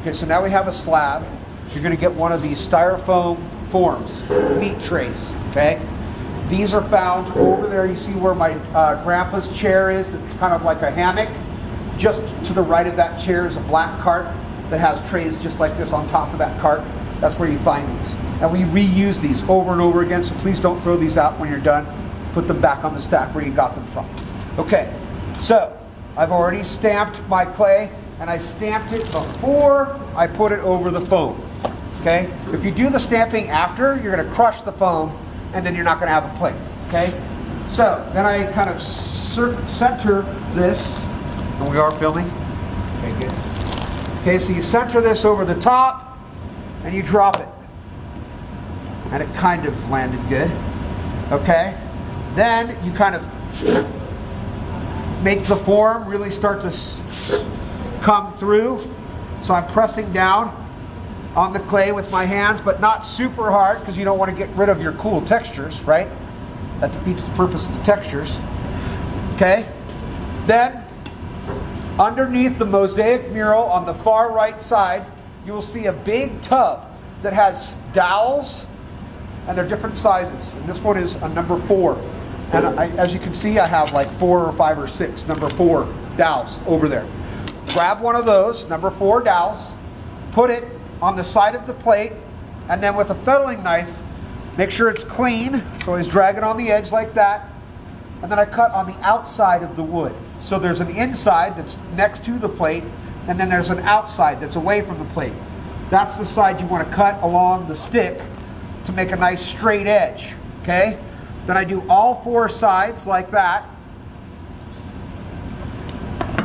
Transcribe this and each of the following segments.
Okay, so now we have a slab. You're going to get one of these styrofoam forms, meat trays, okay? These are found over there. You see where my grandpa's chair is? It's kind of like a hammock. Just to the right of that chair is a black cart that has trays just like this on top of that cart. That's where you find these. And we reuse these over and over again, so please don't throw these out when you're done. Put them back on the stack where you got them from. Okay, so I've already stamped my clay, and I stamped it before I put it over the foam. Okay? If you do the stamping after, you're going to crush the foam, and then you're not going to have a plate. Okay? So then I kind of center this, and we are filming. Okay, good. Okay, so you center this over the top, and you drop it, and it kind of landed good. Okay? Then you kind of make the form really start to come through. So I'm pressing down on the clay with my hands, but not super hard because you don't want to get rid of your cool textures, right? That defeats the purpose of the textures. Okay? Then, underneath the mosaic mural on the far right side, you will see a big tub that has dowels, and they're different sizes. And this one is a number 4. And as you can see, I have like 4 or 5 or 6 number 4 dowels over there. Grab one of those, number 4 dowels, put it on the side of the plate, and then with a fettling knife, make sure it's clean. So always drag it on the edge like that. And then I cut on the outside of the wood. So there's an inside that's next to the plate, and then there's an outside that's away from the plate. That's the side you want to cut along the stick to make a nice straight edge. Okay? Then I do all 4 sides like that.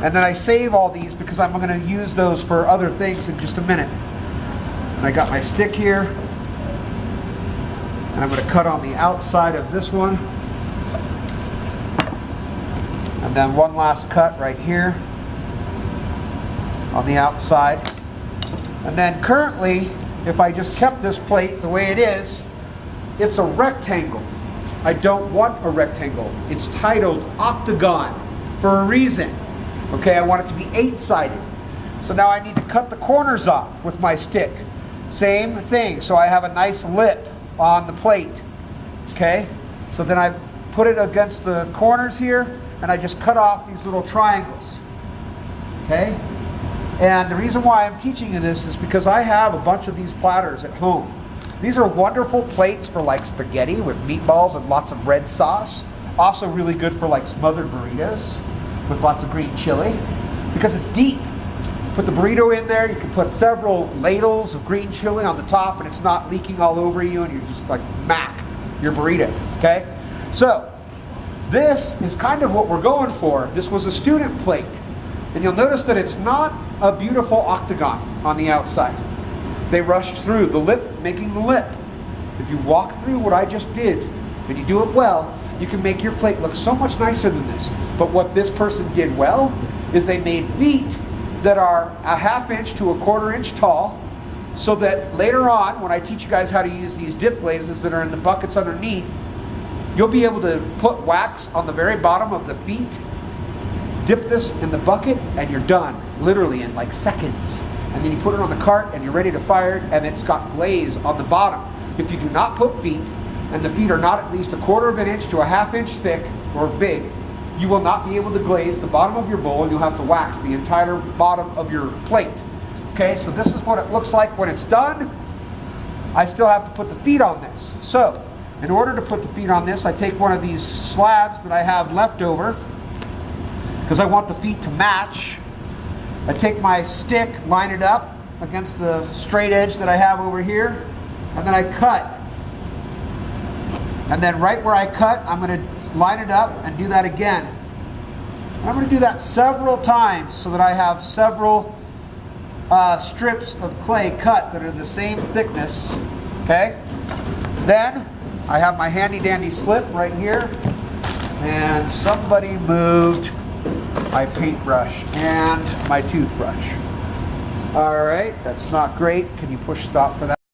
And then I save all these because I'm going to use those for other things in just a minute. And I got my stick here. And I'm going to cut on the outside of this one. And then one last cut right here on the outside. And then currently, if I just kept this plate the way it is, it's a rectangle. I don't want a rectangle. It's titled octagon for a reason. Okay, I want it to be 8-sided. So now I need to cut the corners off with my stick. Same thing, so I have a nice lip on the plate. Okay, so then I put it against the corners here, and I just cut off these little triangles. Okay, and the reason why I'm teaching you this is because I have a bunch of these platters at home. These are wonderful plates for like spaghetti with meatballs and lots of red sauce. Also really good for like smothered burritos with lots of green chili because it's deep. Put the burrito in there, you can put several ladles of green chili on the top and it's not leaking all over you and you just like mac your burrito, okay? So, this is kind of what we're going for. This was a student plate. And you'll notice that it's not a beautiful octagon on the outside. They rushed through the lip, making the lip. If you walk through what I just did, and you do it well, you can make your plate look so much nicer than this. But what this person did well is they made feet that are a 1/2 inch to a 1/4 inch tall, so that later on, when I teach you guys how to use these dip glazes that are in the buckets underneath, you'll be able to put wax on the very bottom of the feet, dip this in the bucket, and you're done, literally in like seconds. And then you put it on the cart and you're ready to fire it, and it's got glaze on the bottom. If you do not put feet, and the feet are not at least a 1/4 inch to a 1/2 inch thick or big, you will not be able to glaze the bottom of your bowl, and you'll have to wax the entire bottom of your plate. Okay, so this is what it looks like when it's done. I still have to put the feet on this. So, in order to put the feet on this, I take one of these slabs that I have left over, because I want the feet to match. I take my stick, line it up against the straight edge that I have over here, and then I cut. And then right where I cut, I'm going to line it up and do that again. And I'm going to do that several times so that I have several strips of clay cut that are the same thickness. Okay? Then I have my handy dandy slip right here, and somebody moved my paintbrush and my toothbrush. All right, that's not great. Can you push stop for that?